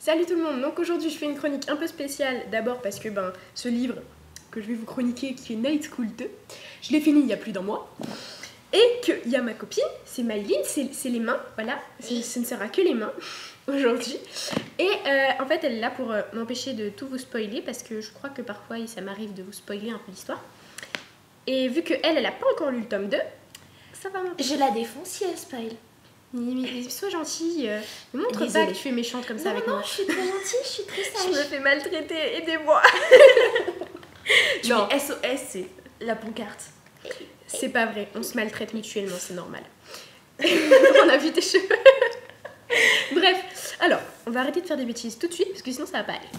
Salut tout le monde, donc aujourd'hui je fais une chronique un peu spéciale, d'abord parce que ce livre que je vais vous chroniquer qui est Night School 2, je l'ai fini il y a plus d'un mois, et qu'il y a ma copine, c'est Maïline, c'est les mains, voilà, ce ne sera que les mains aujourd'hui, et en fait elle est là pour m'empêcher de tout vous spoiler, parce que je crois que parfois ça m'arrive de vous spoiler un peu l'histoire, et vu qu'elle a pas encore lu le tome 2, ça va m'empêcher. Je la défonce si elle spoil. Mais sois gentille, ne montre Désolée. pas que tu es méchante comme ça avec moi. Non, je suis très gentille, je suis très Je me sage. fais maltraiter, aidez-moi. Tu Non. mets SOS, c'est la pancarte. C'est pas vrai, on se maltraite mutuellement, c'est normal. On a vu tes cheveux. Bref, alors, on va arrêter de faire des bêtises tout de suite, parce que sinon ça va pas aller.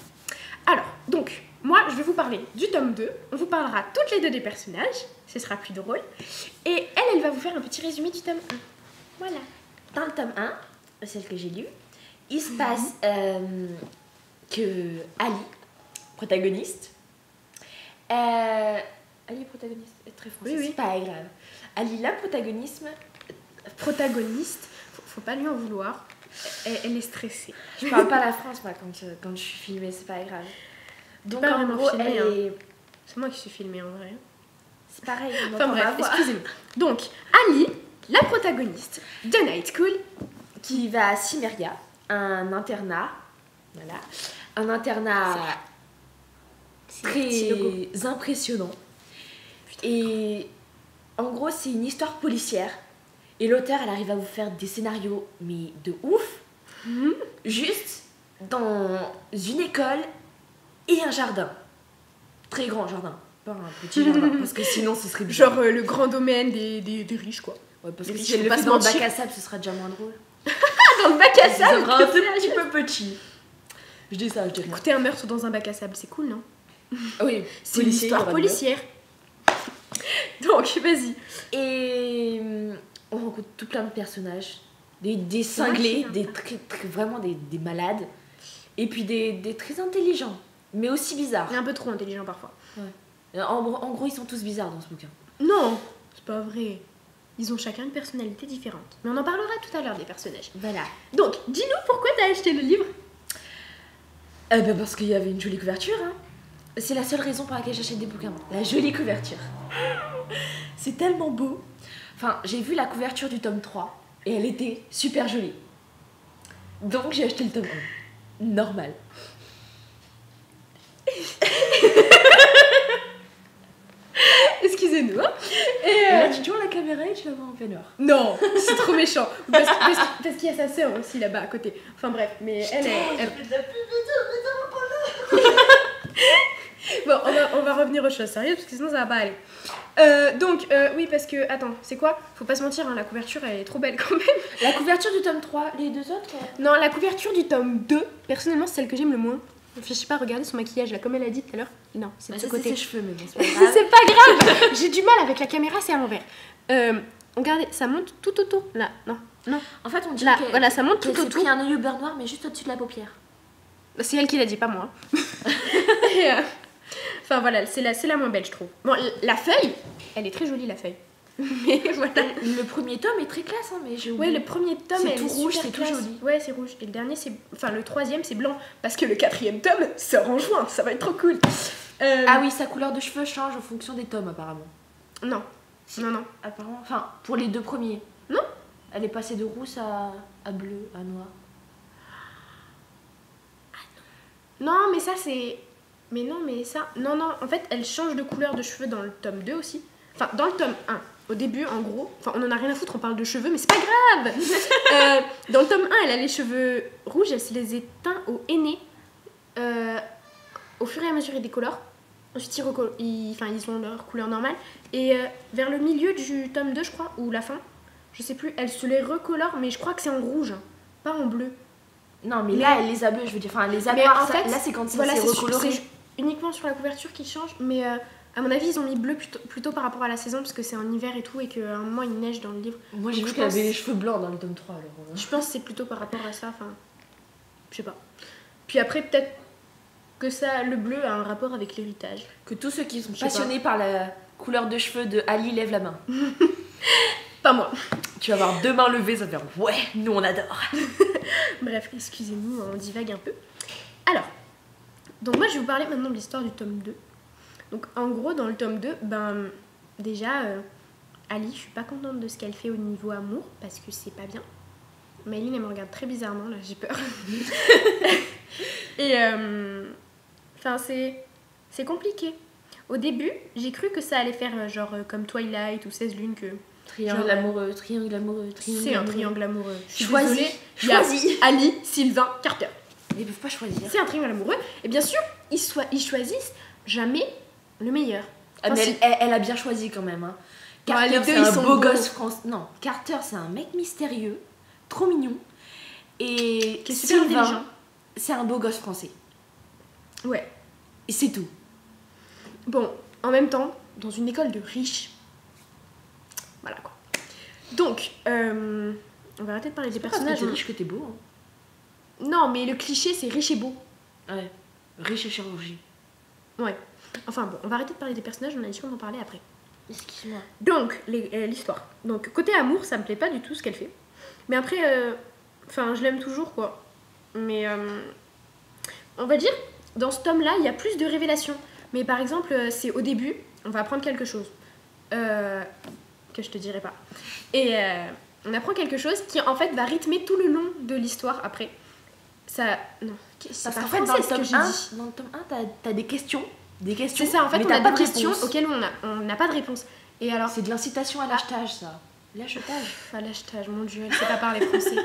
Alors, donc, moi je vais vous parler du tome 2, on vous parlera toutes les deux des personnages, ce sera plus drôle, et elle va vous faire un petit résumé du tome 1. Voilà. Dans le tome 1, celle que j'ai lue, il se passe que Ali, protagoniste, Ali protagoniste, est très français, Oui, oui. c'est pas grave. Ali, la protagoniste, Faut pas lui en vouloir, elle est stressée. je parle pas la France moi quand je suis filmée, c'est pas grave. Donc Pas en vraiment gros, filmée, elle est... C'est moi qui suis filmée en vrai. C'est pareil, on Enfin entend ma bref, voix. excusez-moi. Donc, Ali, la protagoniste de Night School, Qui va à Cimmeria, un internat, voilà, un internat petit logo. très impressionnant. Et en gros, c'est une histoire policière. Et l'auteur, elle arrive à vous faire des scénarios, mais de ouf, juste dans une école et un jardin. Très grand jardin, pas un petit jardin, parce que sinon ce serait bizarre. genre le grand domaine des riches quoi. Ouais, parce les que riches, si elle faut le pas fait se dans le mentir. bac à sable, ce sera déjà moins drôle. Dans le bac à Ça sable. sera un tout petit peu petit. Je dis ça, je dis rien. Écoutez, un meurtre dans un bac à sable, c'est cool, non? Oui, C'est une histoire policière. Donc, vas-y. Et on rencontre tout plein de personnages. Des cinglés, vrai, vraiment des malades. Et puis des très intelligents, mais aussi bizarres. Il est un peu trop intelligent parfois. En gros, ils sont tous bizarres dans ce bouquin. Non, c'est pas vrai. Ils ont chacun une personnalité différente. Mais on en parlera tout à l'heure des personnages. Voilà. Donc, dis-nous pourquoi t'as acheté le livre. Parce qu'il y avait une jolie couverture. Hein. C'est la seule raison pour laquelle j'achète des bouquins. La jolie couverture. C'est tellement beau. Enfin, j'ai vu la couverture du tome 3 et elle était super jolie. Donc j'ai acheté le tome 1. Normal. Excusez-nous. Hein. Et là, tu tournes la caméra et tu la vois en peignoir. Non, c'est trop méchant. Parce qu'il y a sa sœur aussi là-bas à côté. Enfin bref, mais elle... Bon, on va revenir aux choses sérieuses parce que sinon ça va pas aller. Donc, oui, parce que, attends, c'est quoi? Faut pas se mentir, hein, la couverture elle est trop belle quand même. La couverture du tome 3, les deux autres Non, la couverture du tome 2, personnellement, c'est celle que j'aime le moins. Je sais pas, regardez son maquillage là, comme elle a dit tout à l'heure. Non, c'est de ce c'est côté. ses cheveux, mais bon, c'est pas grave. C'est pas grave. J'ai du mal avec la caméra, c'est à l'envers. Regardez, ça monte tout autour. Là, non. En fait, on dit Là, que voilà, ça monte qu'elle tout s'est autour. pris un œil au beurre noir, mais juste au-dessus de la paupière. C'est elle qui l'a dit, pas moi. Et, enfin voilà, c'est la moins belle, je trouve. Bon, la feuille, elle est très jolie, la feuille. Mais voilà. Le premier tome est très classe, hein, mais j'ai Ouais, oublié. le premier tome, C'est elle tout est rouge, super c'est tout classe. joli. Ouais, c'est rouge. Et le dernier, c'est... Enfin, le troisième, c'est blanc. Parce que le quatrième tome sort en juin. Ça va être trop cool. Ah oui, sa couleur de cheveux change en fonction des tomes, apparemment. Non. Si. Non. Apparemment, enfin, pour les deux premiers. Non. Elle est passée de rousse à bleu, à noir. Non, mais ça, c'est... Mais non, mais ça... Non, en fait, elle change de couleur de cheveux dans le tome 2 aussi. Enfin, dans le tome 1. Au début, en gros... Enfin, on en a rien à foutre, on parle de cheveux, mais c'est pas grave. Dans le tome 1, elle a les cheveux rouges, elle se les éteint au henné. Au fur et à mesure, ils décolorent. Ensuite, ils ont leur couleur normale. Et vers le milieu du tome 2, je crois, ou la fin, je sais plus, elle se les recolore, mais je crois que c'est en rouge, pas en bleu. Non, mais là, elle les a bleus, je veux dire. Enfin, elle les a Mais noirs. en fait, là, c'est quand ça voilà, s'est c'est recoloré. uniquement sur la couverture qui change, mais à mon avis, ils ont mis bleu plutôt par rapport à la saison, parce que c'est en hiver et tout, et qu'à un moment, il neige dans le livre. Moi, j'ai Donc, vu je qu'elle pense- avait les cheveux blancs dans le tome 3, alors. Je pense que c'est plutôt par rapport à ça, enfin, je sais pas. Puis après, peut-être que ça, le bleu a un rapport avec l'héritage. Que tous ceux qui sont Je sais passionnés par la couleur de cheveux de Ali lèvent la main. Pas moi. Tu vas avoir deux mains levées, ça va faire ouais, nous on adore. Bref, excusez-nous, on divague un peu. Alors, donc moi je vais vous parler maintenant de l'histoire du tome 2. Donc en gros, dans le tome 2, ben déjà, Ali, je suis pas contente de ce qu'elle fait au niveau amour, parce que c'est pas bien. Maëline, elle me regarde très bizarrement, là, j'ai peur. Et, enfin, c'est compliqué. Au début, j'ai cru que ça allait faire genre comme Twilight ou 16 lunes, que... Triangle amoureux, triangle amoureux, triangle C'est un amoureux. triangle amoureux. Je suis Choisis, désolée, il y a choisis. Ali, Sylvain, Carter. Ils peuvent pas choisir. C'est un triangle amoureux. Et bien sûr, ils choisissent jamais le meilleur. Ah, Enfin, mais si. elle a bien choisi quand même. Hein. Bah, Carter, les deux, c'est ils un sont beau beaux. gosse français. Non, Carter, c'est un mec mystérieux, trop mignon. Et Qui est super Sylvain, intelligent. c'est un beau gosse français. Ouais. Et c'est tout. Bon, en même temps, dans une école de riches. Voilà quoi. Donc, on va arrêter de parler des personnages. T'es riche que t'es beau. Hein. Non, mais le cliché, c'est riche et beau. Ouais. Riche et chirurgie. Ouais. Enfin bon, on va arrêter de parler des personnages, on a dit qu'on en parlait après. Excuse-moi. Donc, l'histoire. Donc, côté amour, ça me plaît pas du tout ce qu'elle fait. Mais après, enfin, je l'aime toujours, quoi. Mais, on va dire, dans ce tome-là, il y a plus de révélations. Mais par exemple, c'est au début, on va apprendre quelque chose. Que je te dirai pas. Et on apprend quelque chose qui, en fait, va rythmer tout le long de l'histoire après. Ça... Non, c'est Parce pas qu'en fait, dans français le ce que tome j'ai 1, dit. dans le tome 1, t'as des questions. Des questions. C'est ça, en fait, mais on t'as a pas des de questions réponse. auxquelles on n'a pas de réponse. Et alors, C'est de l'incitation à l'achetage, ça. L'achetage. à l'achetage, mon Dieu, elle sait pas parler français.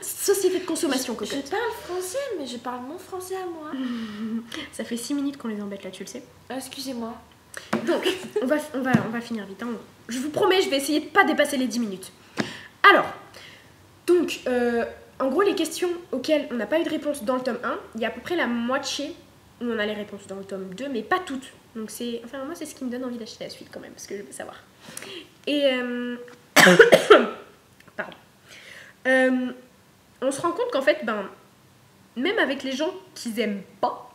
Société de consommation, Je cocotte. parle français, mais je parle mon français à moi. Ça fait 6 minutes qu'on les embête là, tu le sais. Excusez-moi. Donc, on va finir vite. Hein. Je vous promets, je vais essayer de pas dépasser les 10 minutes. Alors, donc, en gros, les questions auxquelles on n'a pas eu de réponse dans le tome 1, il y a à peu près la moitié où on a les réponses dans le tome 2, mais pas toutes. Donc, c'est... Enfin, moi, c'est ce qui me donne envie d'acheter la suite quand même, parce que je veux savoir. Et... Pardon. On se rend compte qu'en fait, ben, même avec les gens qu'ils aiment pas,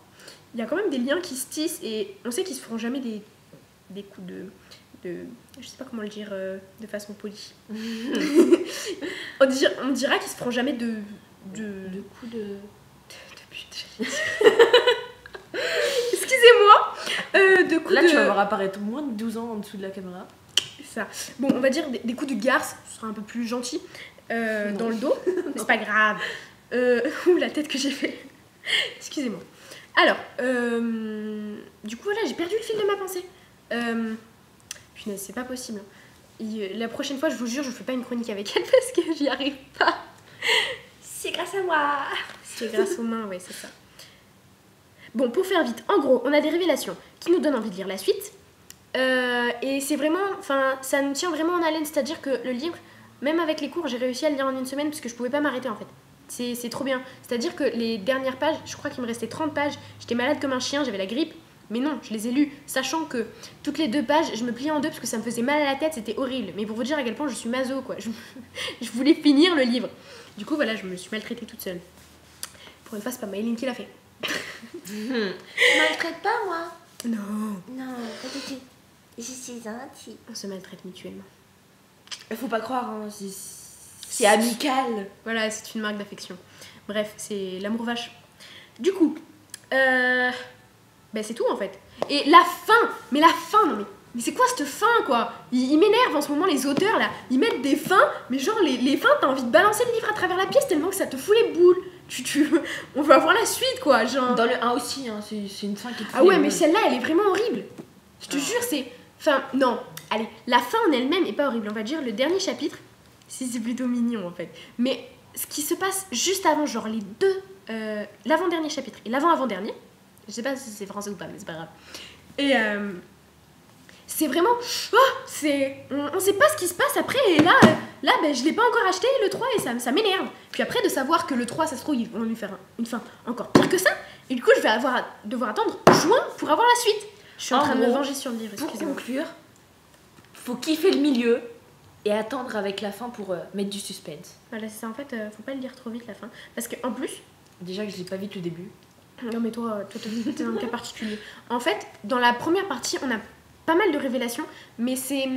il y a quand même des liens qui se tissent et on sait qu'ils se feront jamais des coups de je sais pas comment le dire de façon polie. on dira qu'ils se feront jamais de coups de pute. Excusez-moi. De coups Là, de... tu vas voir apparaître moins de 12 ans en dessous de la caméra. Ça. Bon, on va dire des coups de garce, ce sera un peu plus gentil, dans le dos. C'est pas grave. Ouh, la tête que j'ai fait. Excusez-moi. Alors, du coup, voilà, j'ai perdu le fil de ma pensée. Punaise, c'est pas possible. La prochaine fois, je vous jure, je fais pas une chronique avec elle parce que j'y arrive pas. C'est grâce à moi. C'est grâce aux mains, ouais, c'est ça. Bon, pour faire vite, en gros, on a des révélations qui nous donnent envie de lire la suite. Et c'est vraiment, enfin, ça nous tient vraiment en haleine, c'est-à-dire que le livre, même avec les cours, j'ai réussi à le lire en une semaine parce que je pouvais pas m'arrêter en fait. C'est trop bien. C'est-à-dire que les dernières pages, je crois qu'il me restait 30 pages, j'étais malade comme un chien, j'avais la grippe, mais non, je les ai lues, sachant que toutes les 2 pages, je me pliais en deux parce que ça me faisait mal à la tête, c'était horrible. Mais pour vous dire à quel point je suis maso, quoi. Je voulais finir le livre. Du coup, voilà, je me suis maltraitée toute seule. Pour une fois, c'est pas Maëline qui l'a fait. Maltraite pas, moi. Non. Non, pas du tout. Je suis gentille. On se maltraite mutuellement. Faut pas croire, hein. C'est amical. Voilà, c'est une marque d'affection. Bref, c'est l'amour vache. Du coup, c'est tout en fait. Et la fin, mais la fin, non mais c'est quoi cette fin quoi? Ils m'énervent en ce moment les auteurs là. Ils mettent des fins, mais genre les fins, t'as envie de balancer le livre à travers la pièce tellement que ça te fout les boules. On veut avoir la suite quoi. Genre... Dans le 1 aussi, hein, c'est une fin qui te fait Ah ouais, les mais boules. celle-là elle est vraiment horrible. Je te jure, c'est. Enfin, non. Allez, la fin en elle-même est pas horrible. On va dire le dernier chapitre, c'est plutôt mignon en fait. Mais ce qui se passe juste avant, genre les deux. L'avant-dernier chapitre et l'avant-avant-dernier, je sais pas si c'est français ou pas, mais c'est pas grave. Et c'est vraiment. Oh, on sait pas ce qui se passe après, et là je l'ai pas encore acheté le 3 et ça m'énerve. Puis après, de savoir que le 3, ça se trouve, ils vont lui faire une fin encore pire que ça, et du coup, je vais devoir attendre juin pour avoir la suite. Je suis en train de me venger sur le livre, Pour excusez-moi. conclure, faut kiffer le milieu et attendre avec la fin pour mettre du suspense. Voilà, c'est ça, en fait, faut pas le lire trop vite la fin. Parce qu'en plus. Déjà que je l'ai pas vite le début. Non, mais toi t'es un cas particulier. En fait, dans la première partie, on a pas mal de révélations, mais c'est.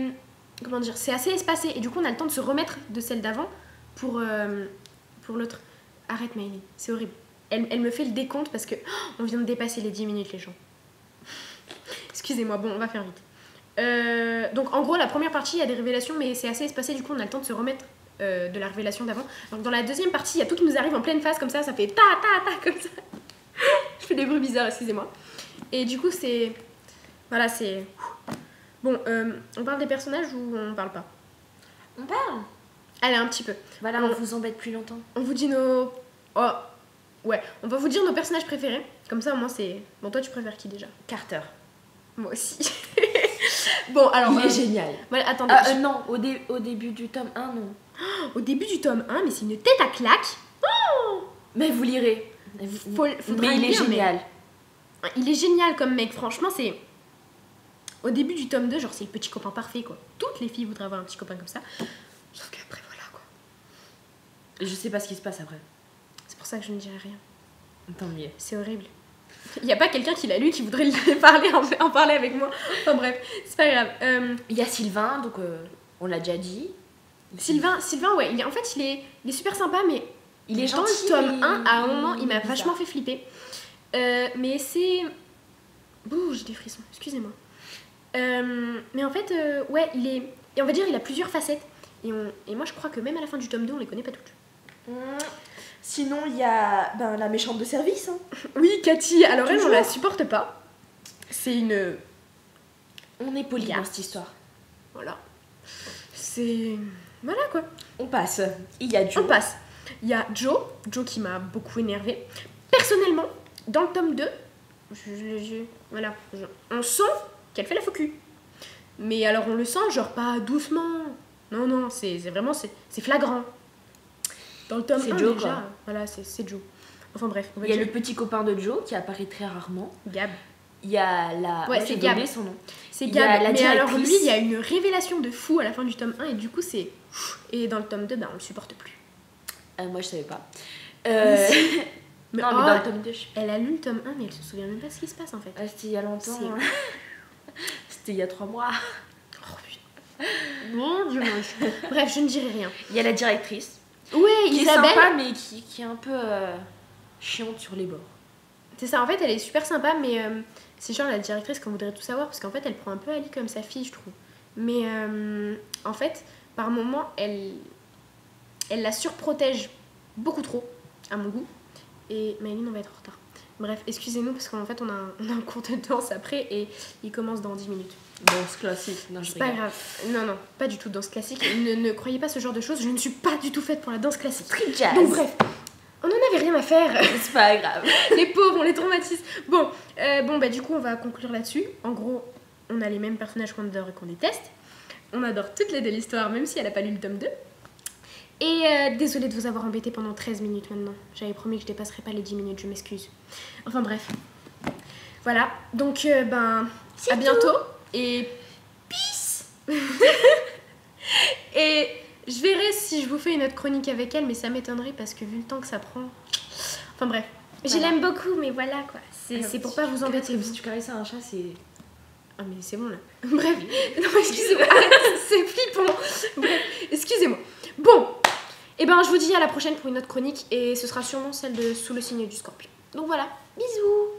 Comment dire? C'est assez espacé, et du coup, on a le temps de se remettre de celle d'avant pour pour l'autre. Arrête Maëlie, c'est horrible. Elle me fait le décompte parce que on vient de dépasser les 10 minutes les gens. Excusez-moi, bon on va faire vite. Donc en gros la première partie il y a des révélations mais c'est assez espacé, du coup on a le temps de se remettre de la révélation d'avant. Donc dans la deuxième partie il y a tout qui nous arrive en pleine face comme ça fait ta ta ta comme ça. Je fais des bruits bizarres, excusez-moi. Et du coup c'est... Voilà c'est... Bon, on parle des personnages ou on parle pas? On parle. Allez un petit peu. Voilà, on vous embête plus longtemps. On vous dit nos... Oh, ouais, on va vous dire nos personnages préférés. Comme ça, au moins, c'est... Bon, toi, tu préfères qui, déjà? Carter. Moi aussi. Bon, alors... Il est génial. Voilà, attendez. Non, au début du tome 1, non. Au début du tome 1, mais c'est une tête à claque. Mais vous lirez. Faudra Mais il est lire, génial. mais- Il est génial comme mec, franchement, c'est... Au début du tome 2, genre, c'est le petit copain parfait, quoi. Toutes les filles voudraient avoir un petit copain comme ça. Sauf qu'après, voilà, quoi. Je sais pas ce qui se passe après. C'est pour ça que je ne dirai rien. Tant mieux. C'est horrible. Il n'y a pas quelqu'un qui l'a lu qui voudrait lui parler, en parler avec moi. Enfin bref, c'est pas grave. Il y a Sylvain, donc on l'a déjà dit. Sylvain, ouais, en fait, il est super sympa, mais Il est dans gentil. le tome 1, à un moment, il m'a bizarre. vachement fait flipper. Mais c'est... Bouh, j'ai des frissons, excusez-moi. Mais en fait, ouais, il est... Et on va dire, il a plusieurs facettes. Et moi, je crois que même à la fin du tome 2, on les connaît pas toutes. Sinon, il y a la méchante de service. Hein. Oui, Cathy, alors elle, on Toujours. la supporte pas. C'est une... On est poli Yeah. dans cette histoire. Voilà. C'est... Voilà, quoi. On passe. Il y a Joe. On passe. Il y a Joe qui m'a beaucoup énervée. Personnellement, dans le tome 2, on sent qu'elle fait la faux cul. Mais alors on le sent genre pas doucement. Non, c'est vraiment, c'est flagrant. Dans le tome C'est 1 Joe, déjà, quoi. voilà, c'est Joe. Enfin bref, on va Il y a dire le petit copain de Joe qui apparaît très rarement. Gab. Il y a la... Ouais, Moi, c'est j'ai Gab. donné son nom. C'est Il y a Gab. la Mais alors directrice. lui, il y a une révélation de fou à la fin du tome 1 et du coup c'est... Et dans le tome 2, on le supporte plus. Moi, je savais pas. Mais Non, oh, mais dans le tome 2, je... elle a lu le tome 1 mais elle se souvient même pas ce qui se passe en fait. C'était il y a longtemps. C'est- hein. C'était il y a 3 mois. Oh putain. Mon Dieu, moche. Bref, je ne dirai rien. Il y a la directrice. Ouais, Qui est Isabelle. sympa, mais qui est un peu chiante sur les bords. C'est ça, en fait, elle est super sympa, mais c'est genre la directrice qu'on voudrait tout savoir, parce qu'en fait, elle prend un peu Ali comme sa fille, je trouve. Mais en fait, par moments, elle la surprotège beaucoup trop, à mon goût. Et Maëline, on va être en retard. Bref, excusez-nous, parce qu'en fait, on a un cours de danse après, et il commence dans 10 minutes. Danse classique. Non, je C'est pas rigole. grave. Non, pas du tout danse classique. Ne croyez pas ce genre de choses, je ne suis pas du tout faite pour la danse classique. Street jazz. Donc bref, on n'en avait rien à faire. C'est pas grave. Les pauvres, on les traumatise. Bon, bah du coup, on va conclure là-dessus. En gros, on a les mêmes personnages qu'on adore et qu'on déteste. On adore toutes les de l'histoire, même si elle n'a pas lu le tome 2. Et désolée de vous avoir embêté pendant 13 minutes maintenant. J'avais promis que je dépasserais pas les 10 minutes, je m'excuse. Enfin bref. Voilà, donc à bientôt. Et peace. Et je verrai si je vous fais une autre chronique avec elle, mais ça m'étonnerait parce que vu le temps que ça prend... Enfin bref. Je Voilà. l'aime beaucoup, mais voilà quoi. C'est pour pas vous embêter. Si tu caresses un chat, c'est... Ah mais c'est bon là. Bref. Non, excusez-moi. C'est flippant. Bref, excusez-moi. Bon. Et ben je vous dis à la prochaine pour une autre chronique et ce sera sûrement celle de Sous le signe du scorpion. Donc voilà. Bisous.